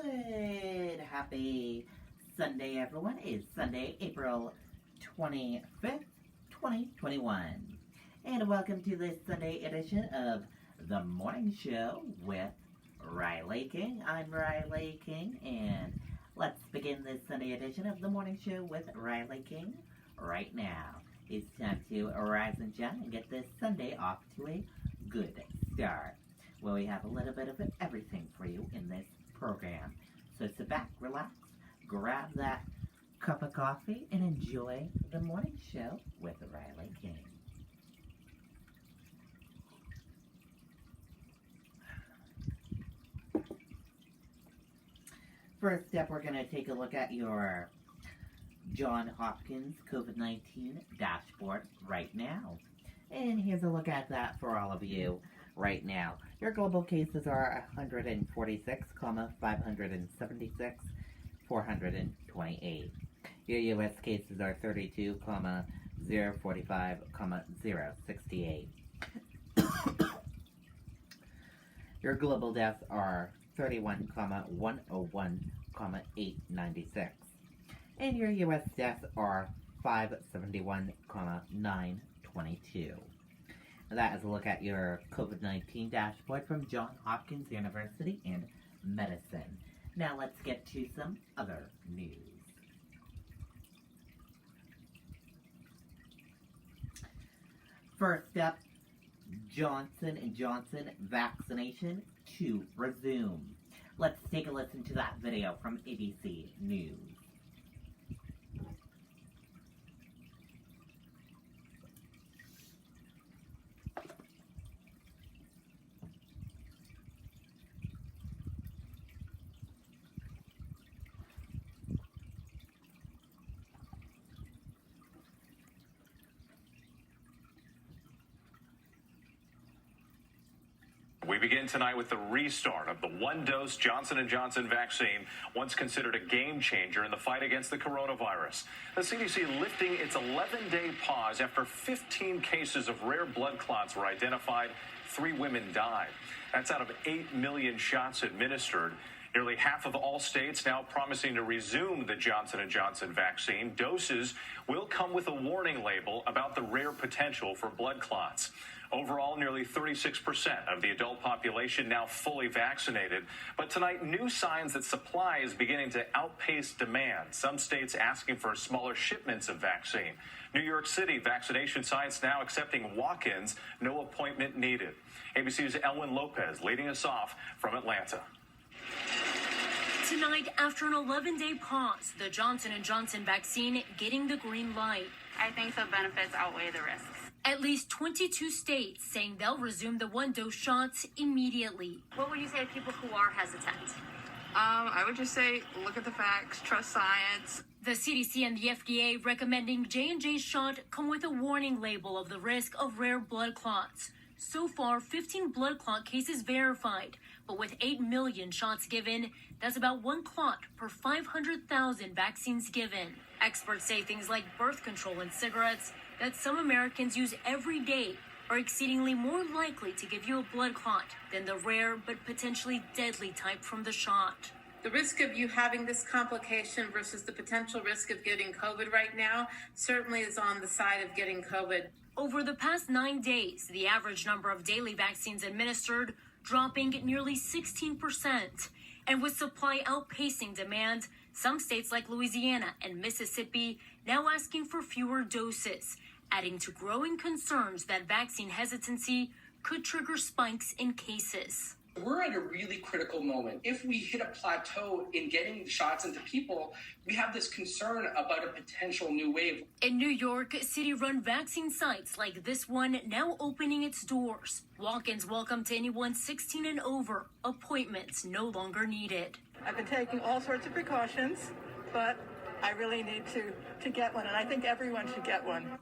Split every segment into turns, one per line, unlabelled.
Good, happy Sunday, everyone. It's Sunday, April 25th, 2021. And welcome to this Sunday edition of The Morning Show with Riley King. I'm Riley King, and let's begin this Sunday edition of The Morning Show with Riley King right now. It's time to rise and shine and get this Sunday off to a good start. Well, we have a little bit of everything for you in this program. So sit back, relax, grab that cup of coffee, and enjoy the morning show with Riley King. First up, we're going to take a look at your Johns Hopkins COVID-19 dashboard right now. And here's a look at that for all of you right now. Your global cases are 146, 576, 428. Your U.S. cases are 32, 045, 068. Your global deaths are 31, 101, 896. And your U.S. deaths are 571, 922. That is a look at your COVID-19 dashboard from Johns Hopkins University in Medicine. Now let's get to some other news. First up, Johnson & Johnson vaccination to resume. Let's take a listen to that video from ABC News.
We begin tonight with the restart of the one-dose Johnson & Johnson vaccine, once considered a game changer in the fight against the coronavirus. The CDC lifting its 11-day pause after 15 cases of rare blood clots were identified. 3 women died. That's out of 8 million shots administered. Nearly half of all states now promising to resume the Johnson & Johnson vaccine. Doses will come with a warning label about the rare potential for blood clots. Overall, nearly 36% of the adult population now fully vaccinated. But tonight, new signs that supply is beginning to outpace demand. Some states asking for smaller shipments of vaccine. New York City vaccination sites now accepting walk-ins, no appointment needed. ABC's Elwin Lopez leading us off from Atlanta.
Tonight, after an 11-day pause, the Johnson & Johnson vaccine getting the green light.
I think the benefits outweigh the risks.
At least 22 states saying they'll resume the one-dose shots immediately.
What would you say to people who are hesitant?
I would just say, look at the facts, trust science.
The CDC and the FDA recommending J&J's shot come with a warning label of the risk of rare blood clots. So far, 15 blood clot cases verified, but with 8 million shots given, that's about 1 clot per 500,000 vaccines given. Experts say things like birth control and cigarettes that some Americans use every day are exceedingly more likely to give you a blood clot than the rare but potentially deadly type from the shot.
The risk of you having this complication versus the potential risk of getting COVID right now certainly is on the side of getting COVID.
Over the past 9 days, the average number of daily vaccines administered dropping nearly 16%. And with supply outpacing demand, some states like Louisiana and Mississippi now asking for fewer doses, adding to growing concerns that vaccine hesitancy could trigger spikes in cases.
We're at a really critical moment. If we hit a plateau in getting shots into people, we have this concern about a potential new wave.
In New York, city-run vaccine sites like this one now opening its doors. Walk-ins welcome to anyone 16 and over. Appointments no longer needed.
I've been taking all sorts of precautions, but I really need to get one, and I think everyone should get one.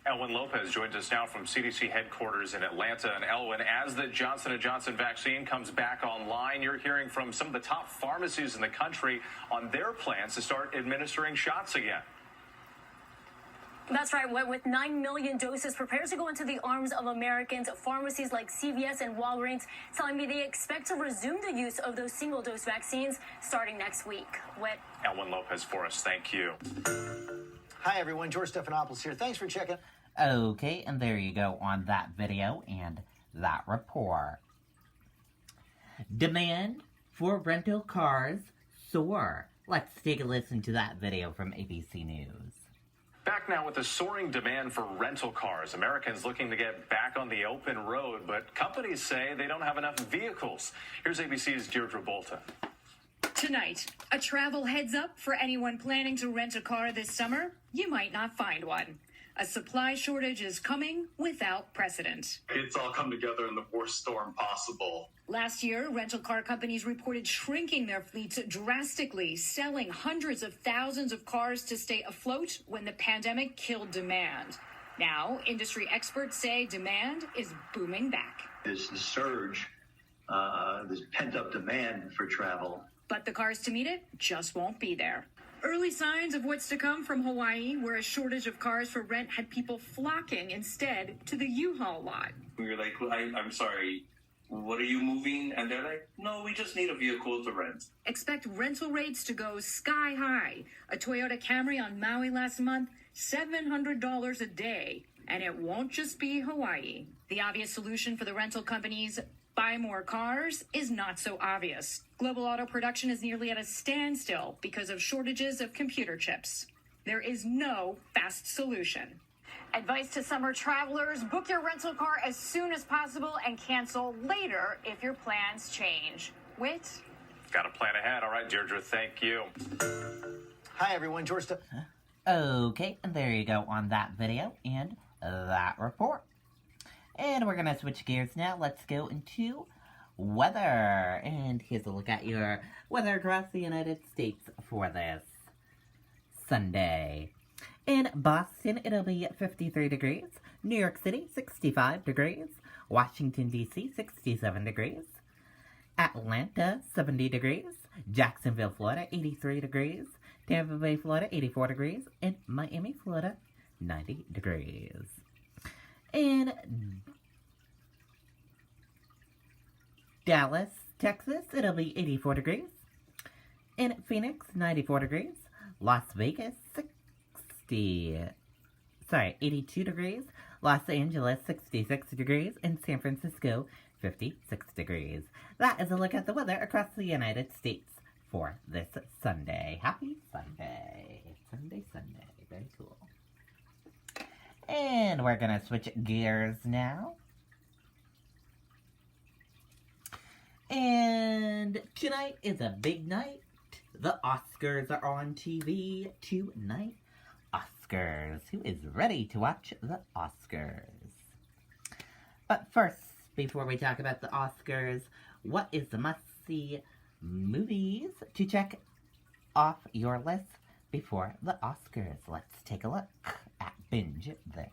Elwin Lopez joins us now from CDC headquarters in Atlanta. And Elwin, as the Johnson & Johnson vaccine comes back online, you're hearing from some of the top pharmacies in the country on their plans to start administering shots again.
That's right. With 9 million doses prepared to go into the arms of Americans, pharmacies like CVS and Walgreens telling me they expect to resume the use of those single-dose vaccines starting next week. Whit.
Elwin Lopez for us. Thank you.
Hi, everyone. George Stephanopoulos here. Thanks for checking.
Okay, and there you go on that video and that report. Demand for rental cars soar. Let's take a listen to that video from ABC News.
Back now with the soaring demand for rental cars. Americans looking to get back on the open road, but companies say they don't have enough vehicles. Here's ABC's Deirdre Bolton.
Tonight, a travel heads up for anyone planning to rent a car this summer. You might not find one. A supply shortage is coming without precedent.
It's all come together in the worst storm possible.
Last year, rental car companies reported shrinking their fleets drastically, selling hundreds of thousands of cars to stay afloat when the pandemic killed demand. Now, industry experts say demand is booming back.
There's the surge, there's pent-up demand for travel.
But the cars to meet it just won't be there. Early signs of what's to come from Hawaii, where a shortage of cars for rent had people flocking instead to the U-Haul lot.
We were like, I'm sorry, what are you moving? And they're like, no, we just need a vehicle to rent.
Expect rental rates to go sky high. A Toyota Camry on Maui last month, $700 a day. And it won't just be Hawaii. The obvious solution for the rental companies, buy more cars, is not so obvious. Global auto production is nearly at a standstill because of shortages of computer chips. There is no fast solution.
Advice to summer travelers, book your rental car as soon as possible and cancel later if your plans change. Whit?
Got a plan ahead. All right, Deirdre, thank you.
Hi, everyone. George
Okay, and there you go on that video and that report. And we're going to switch gears now. Let's go into weather. And here's a look at your weather across the United States for this Sunday. In Boston, it'll be 53 degrees. New York City, 65 degrees. Washington, D.C., 67 degrees. Atlanta, 70 degrees. Jacksonville, Florida, 83 degrees. Tampa Bay, Florida, 84 degrees. And Miami, Florida, 90 degrees. In Dallas, Texas, it'll be 84 degrees. In Phoenix, 94 degrees. Las Vegas, 82 degrees. Los Angeles, 66 degrees. And San Francisco, 56 degrees. That is a look at the weather across the United States for this Sunday. Happy Sunday. Sunday. Very cool. And we're going to switch gears now. And tonight is a big night. The Oscars are on TV tonight. Oscars. Who is ready to watch the Oscars? But first, before we talk about the Oscars, what is the must-see movies to check off your list before the Oscars? Let's take a look at Binge This.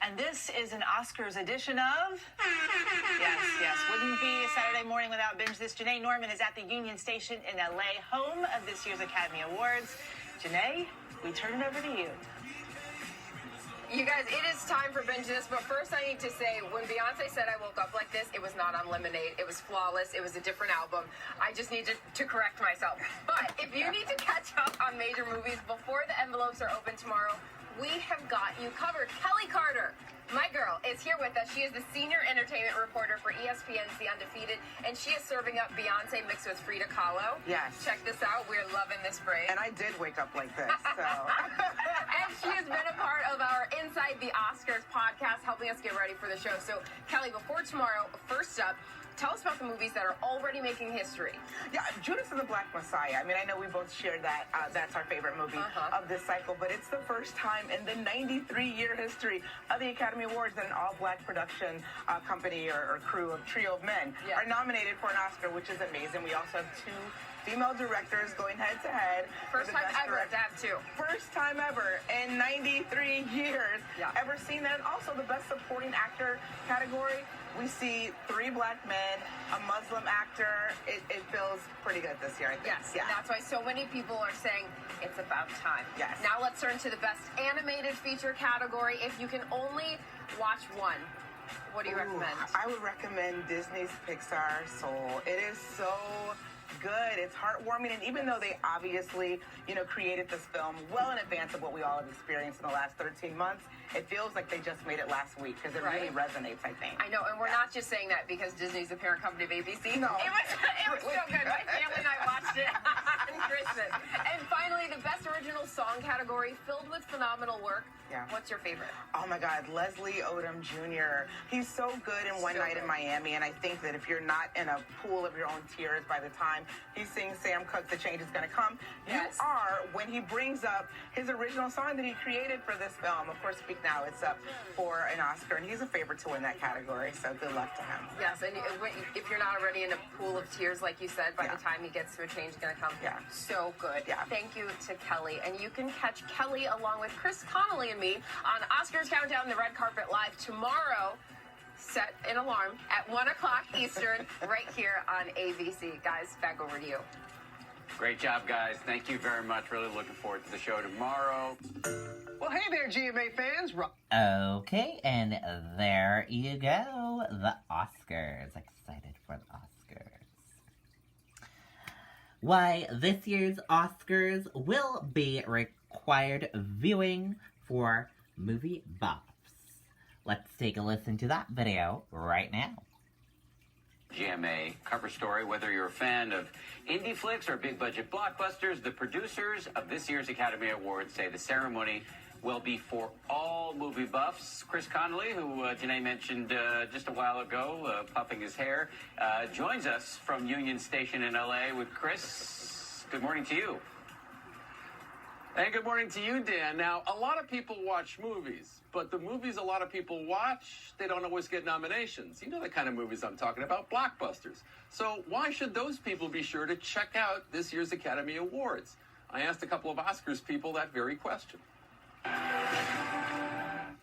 And this is an Oscars edition of... Yes. Wouldn't be a Saturday morning without Binge This. Janae Norman is at the Union Station in LA, home of this year's Academy Awards. Janae, we turn it over to you.
You guys, it is time for Binge This, but first I need to say, when Beyonce said I woke up like this, it was not on Lemonade. It was flawless. It was a different album. I just need to correct myself. But if you need to catch up on major movies before the envelopes are open tomorrow, we have got you covered. Kelly Carter, my girl, is here with us. She is the senior entertainment reporter for ESPN's The Undefeated, and she is serving up Beyonce mixed with Frida Kahlo.
Yes.
Check this out. We're loving this break.
And I did wake up like this, so.
And she has been a part of our Inside the Oscars podcast, helping us get ready for the show. So, Kelly, before tomorrow, first up, tell us about the movies that are already making history.
Yeah, Judas and the Black Messiah. I mean, I know we both shared that. That's our favorite movie of this cycle, but it's the first time in the 93-year history of the Academy Awards that an all-black production company or crew of trio of men are nominated for an Oscar, which is amazing. We also have two female directors going head to head.
First time ever to have two.
First time ever in 93 years ever seen that. And also the best supporting actor category, we see 3 black men, a Muslim actor. It feels pretty good this year, I think.
Yes, and that's why so many people are saying it's about time.
Yes.
Now let's turn to the best animated feature category. If you can only watch one, what do you recommend?
I would recommend Disney's Pixar Soul. It is so good. It's heartwarming, and even though they obviously, created this film well in advance of what we all have experienced in the last 13 months, it feels like they just made it last week because it really resonates, I think.
I know, and we're not just saying that because Disney's the parent company of ABC.
No.
It was so good. My family and I watched it on Christmas. And finally, the best original song category filled with phenomenal work.
Yeah.
What's your favorite?
Oh my God, Leslie Odom Jr. He's so good in One Night in Miami, and I think that if you're not in a pool of your own tears by the time he sings Sam Cooke, The Change Is Gonna Come, you are when he brings up his original song that he created for this film. Of course, Speak Now, it's up for an Oscar, and he's a favorite to win that category, so good luck to him.
Yes, and if you're not already in a pool of tears, like you said, by the time he gets to A Change Is Gonna Come, so good.
Yeah.
Thank you to Kelly, and you can catch Kelly along with Chris Connolly and me on Oscars Countdown, the Red Carpet Live tomorrow. Set an alarm at 1 o'clock Eastern right here on ABC. Guys, back over to you.
Great job, guys. Thank you very much. Really looking forward to the show tomorrow.
Well, hey there, GMA fans.
Okay, and there you go. The Oscars. Excited for the Oscars. Why, this year's Oscars will be required viewing for movie buffs. Let's take a listen to that video right now.
GMA cover story. Whether you're a fan of indie flicks or big budget blockbusters, the producers of this year's Academy Awards say the ceremony will be for all movie buffs. Chris Connolly, who Janae mentioned just a while ago, puffing his hair, joins us from Union Station in LA with Chris. Good morning to you.
And good morning to you, Dan. Now, a lot of people watch movies, but the movies a lot of people watch, they don't always get nominations. You know the kind of movies I'm talking about, blockbusters. So why should those people be sure to check out this year's Academy Awards? I asked a couple of Oscars people that very question.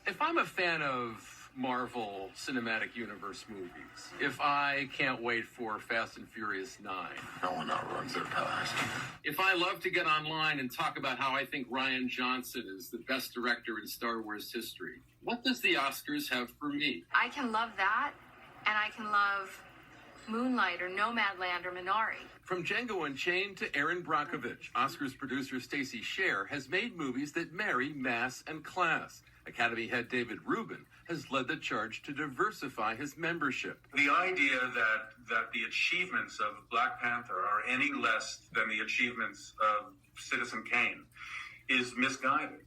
If I'm a fan of Marvel Cinematic Universe movies, if I can't wait for Fast and Furious 9,
no one outruns their past.
If I love to get online and talk about how I think Rian Johnson is the best director in Star Wars history, what does the Oscars have for me?
I can love that, and I can love Moonlight or Nomadland or Minari.
From Django Unchained to Erin Brockovich, Oscars producer Stacey Scher has made movies that marry mass and class. Academy head David Rubin has led the charge to diversify his membership.
The idea that the achievements of Black Panther are any less than the achievements of Citizen Kane is misguided.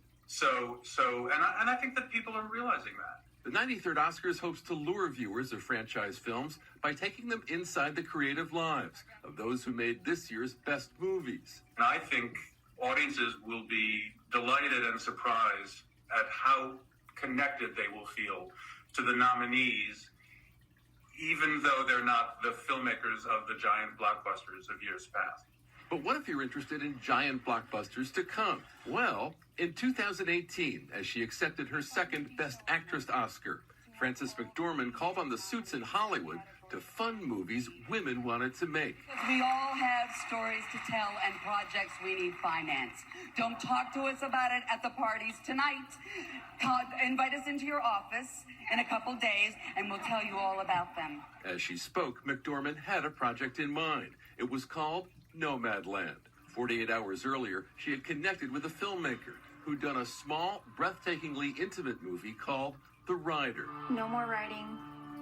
And I think that people are realizing that.
The 93rd Oscars hopes to lure viewers of franchise films by taking them inside the creative lives of those who made this year's best movies.
And I think audiences will be delighted and surprised at how connected they will feel to the nominees, even though they're not the filmmakers of the giant blockbusters of years past.
But what if you're interested in giant blockbusters to come? Well, in 2018, as she accepted her second Best Actress Oscar, Frances McDormand called on the suits in Hollywood to fund movies women wanted to make.
We all have stories to tell and projects we need finance. Don't talk to us about it at the parties tonight. Invite us into your office in a couple days and we'll tell you all about them.
As she spoke, McDormand had a project in mind. It was called Nomadland. 48 hours earlier, she had connected with a filmmaker who'd done a small, breathtakingly intimate movie called The Rider.
No more riding,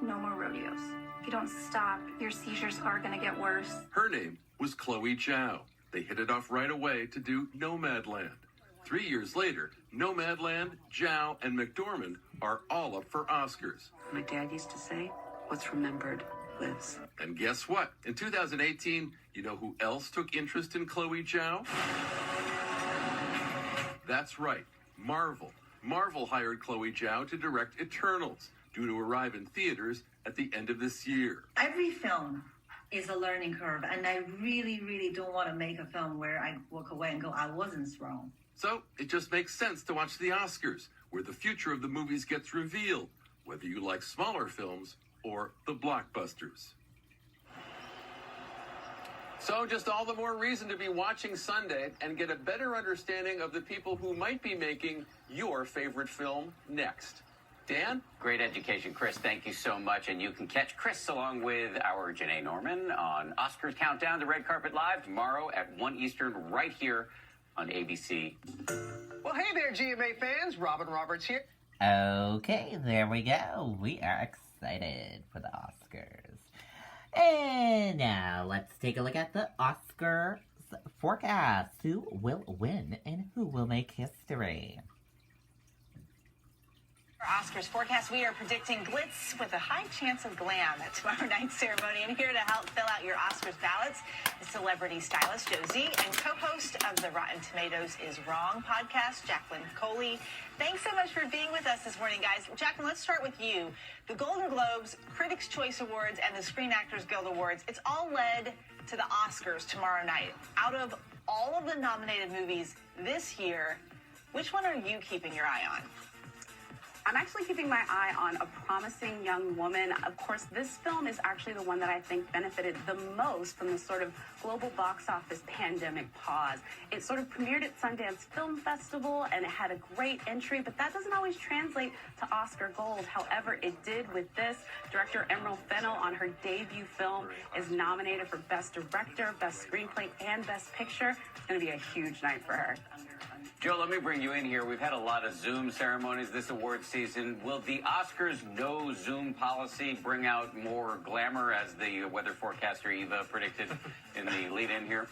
no more rodeos. If you don't stop, your seizures are going to get worse.
Her name was Chloe Zhao. They hit it off right away to do Nomadland. 3 years later, Nomadland, Zhao, and McDormand are all up for Oscars.
My dad used to say, what's remembered lives.
And guess what? In 2018, you know who else took interest in Chloe Zhao? That's right, Marvel. Marvel hired Chloe Zhao to direct Eternals, due to arrive in theaters at the end of this year.
Every film is a learning curve, and I really, really don't want to make a film where I walk away and go, I wasn't wrong.
So it just makes sense to watch the Oscars, where the future of the movies gets revealed, whether you like smaller films or the blockbusters. So just all the more reason to be watching Sunday and get a better understanding of the people who might be making your favorite film next. Dan?
Great education, Chris. Thank you so much. And you can catch Chris along with our Janae Norman on Oscars Countdown, the Red Carpet Live, tomorrow at 1 Eastern, right here on ABC.
Well, hey there, GMA fans. Robin Roberts here.
Okay, there we go. We are excited for the Oscars. And now let's take a look at the Oscars forecast. Who will win and who will make history?
For Oscars forecast, we are predicting glitz with a high chance of glam at tomorrow night's ceremony. And here to help fill out your Oscars ballots is celebrity stylist Josie and co-host of the Rotten Tomatoes Is Wrong podcast, Jacqueline Coley. Thanks so much for being with us this morning, guys. Jacqueline, let's start with you. The Golden Globes, Critics' Choice Awards, and the Screen Actors Guild Awards, it's all led to the Oscars tomorrow night. Out of all of the nominated movies this year, which one are you keeping your eye on?
I'm actually keeping my eye on A Promising Young Woman. Of course, this film is actually the one that I think benefited the most from the sort of global box office pandemic pause. It sort of premiered at Sundance Film Festival, and it had a great entry, but that doesn't always translate to Oscar gold. However, it did with this. Director Emerald Fennell, on her debut film, is nominated for Best Director, Best Screenplay, and Best Picture. It's going to be a huge night for her.
Joe, let me bring you in here. We've had a lot of Zoom ceremonies this award season. Will the Oscars no Zoom policy bring out more glamour, as the weather forecaster Eva predicted in the lead-in here?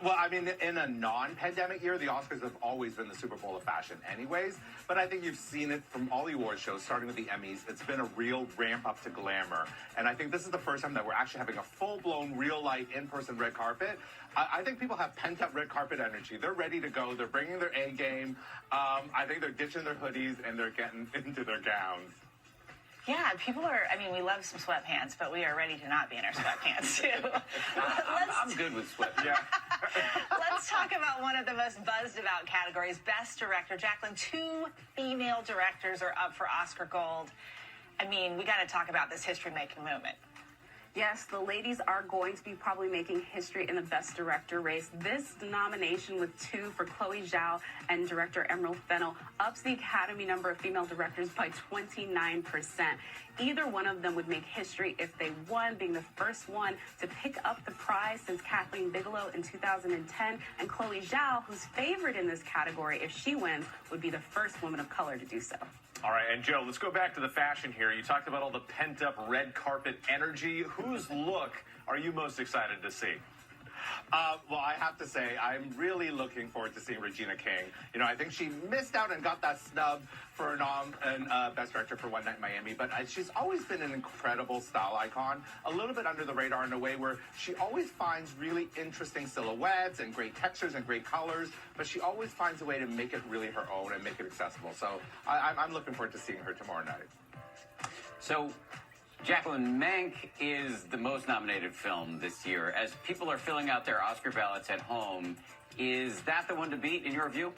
Well, I mean, in a non-pandemic year, the Oscars have always been the Super Bowl of fashion anyways, but I think you've seen it from all the award shows, starting with the Emmys. It's been a real ramp up to glamour, and I think this is the first time that we're actually having a full-blown, real-life, in-person red carpet. I think people have pent-up red carpet energy. They're ready to go. They're bringing their A game. I think they're ditching their hoodies, and they're getting into their gowns.
Yeah, people are, I mean, we love some sweatpants, but we are ready to not be in our sweatpants, too.
I'm good with sweatpants.
Yeah.
Let's talk about one of the most buzzed about categories, Best Director. Jacqueline, 2 female directors are up for Oscar Gold. I mean, we got to talk about this history-making moment.
Yes, the ladies are going to be probably making history in the Best Director race. This nomination with 2 for Chloe Zhao and director Emerald Fennell ups the Academy number of female directors by 29%. Either one of them would make history if they won, being the first one to pick up the prize since Kathleen Bigelow in 2010. And Chloe Zhao, who's favored in this category, if she wins, would be the first woman of color to do so.
All right, and Joe, let's go back to the fashion here. You talked about all the pent-up red carpet energy. Whose look are you most excited to see?
Well, I have to say, I'm really looking forward to seeing Regina King. You know, I think she missed out and got that snub for Best Director for One Night in Miami, but she's always been an incredible style icon, a little bit under the radar in a way where she always finds really interesting silhouettes and great textures and great colors, but she always finds a way to make it really her own and make it accessible. So I'm looking forward to seeing her tomorrow night.
So, Jacqueline, Mank is the most nominated film this year. As people are filling out their Oscar ballots at home, is that the one to beat in your view?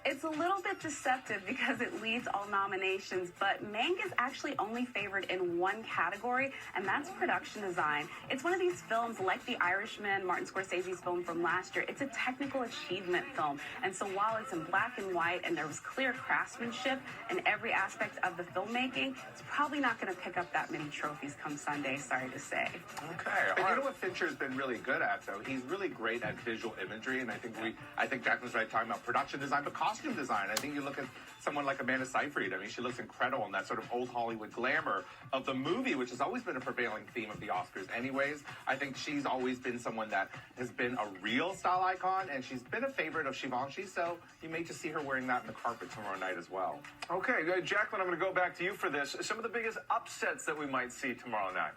It's a little bit deceptive because it leads all nominations, but Mank is actually only favored in one category, and that's production design. It's one of these films like The Irishman, Martin Scorsese's film from last year. It's a technical achievement film, and so while it's in black and white and there was clear craftsmanship in every aspect of the filmmaking, it's probably not going to pick up that many trophies come Sunday, sorry to say.
Okay. But you know what Fincher's been really good at, though? He's really great at visual imagery, and I think Jacqueline's right talking about production design, but costume design. I think you look at someone like Amanda Seyfried. I mean, she looks incredible in that sort of old Hollywood glamour of the movie, which has always been a prevailing theme of the Oscars anyways. I think she's always been someone that has been a real style icon, and she's been a favorite of Givenchy, so you may just see her wearing that in the carpet tomorrow night as well.
Okay, Jacqueline, I'm going to go back to you for this. Some of the biggest upsets that we might see tomorrow night.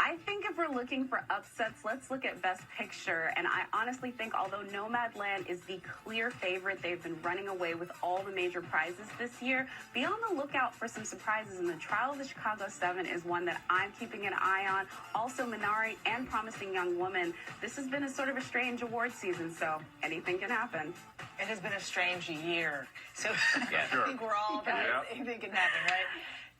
I think if we're looking for upsets, let's look at Best Picture. And I honestly think although Nomadland is the clear favorite, they've been running away with all the major prizes this year. Be on the lookout for some surprises, and The Trial of the Chicago 7 is one that I'm keeping an eye on. Also, Minari and Promising Young Woman. This has been a sort of a strange award season, so anything can happen.
It has been a strange year. So
Yeah,
I think we're all anything can happen, right?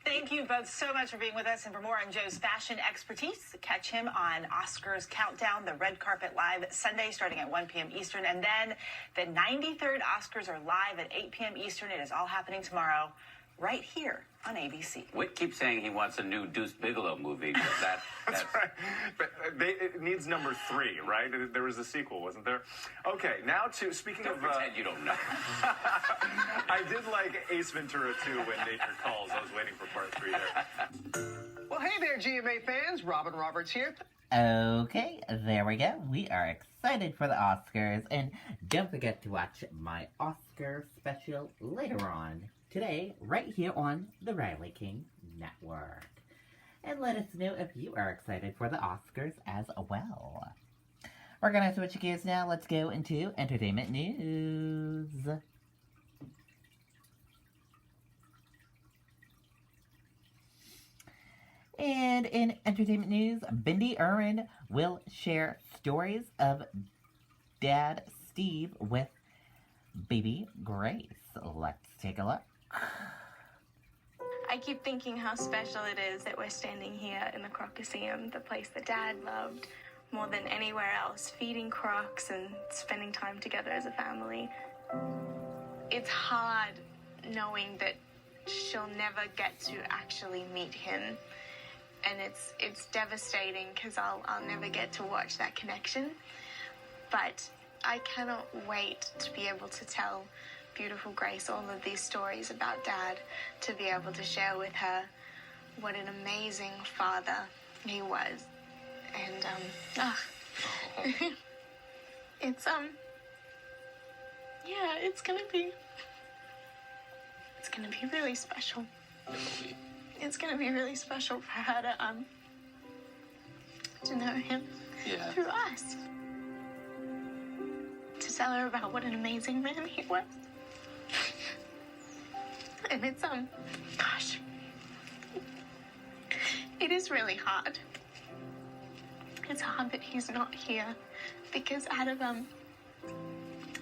Thank you both so much for being with us. And for more on Joe's fashion expertise, catch him on Oscars Countdown, the Red Carpet Live Sunday starting at 1 p.m. Eastern. And then the 93rd Oscars are live at 8 p.m. Eastern. It is all happening tomorrow right here on ABC.
Whit keeps saying he wants a new Deuce Bigelow movie, but that's
right. But it needs number 3, right? There was a sequel, wasn't there? Okay, now to speaking
Don't
of.
pretend you don't know.
I did like Ace Ventura 2 when nature calls. I was waiting for part 3 there.
Well, hey there, GMA fans. Robin Roberts here.
Okay, there we go. We are excited for the Oscars, and don't forget to watch my Oscar special later on today, right here on the Riley King Network. And let us know if you are excited for the Oscars as well. We're gonna switch gears now. Let's go into entertainment news. And in entertainment news, Bindi Irwin will share stories of Dad Steve with baby Grace. Let's take a look.
I keep thinking how special it is that we're standing here in the Crocaseum, the place that Dad loved more than anywhere else, feeding crocs and spending time together as a family. It's hard knowing that she'll never get to actually meet him. And it's devastating because I'll never get to watch that connection. But I cannot wait to be able to tell beautiful Grace all of these stories about Dad, to be able to share with her what an amazing father he was. And it's yeah, it's gonna be really special. It's gonna be really special for her to know him through us. To tell her about what an amazing man he was. And it's gosh, it is really hard. It's hard that he's not here, because out of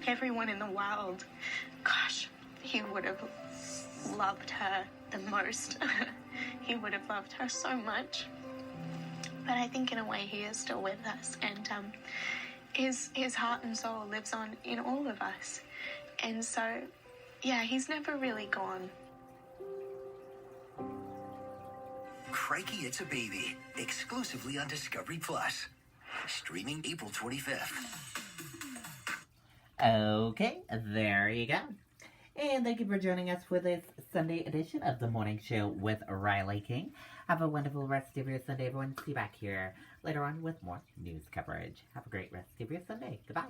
everyone in the world, gosh, he would have loved her the most. He would have loved her so much. But I think in a way he is still with us, and his heart and soul lives on in all of us. And so, yeah, he's never really gone.
Crikey It's a Baby, exclusively on Discovery Plus. Streaming April 25th.
Okay, there you go. And thank you for joining us for this Sunday edition of The Morning Show with Riley King. Have a wonderful rest of your Sunday, everyone. See you back here later on with more news coverage. Have a great rest of your Sunday. Goodbye.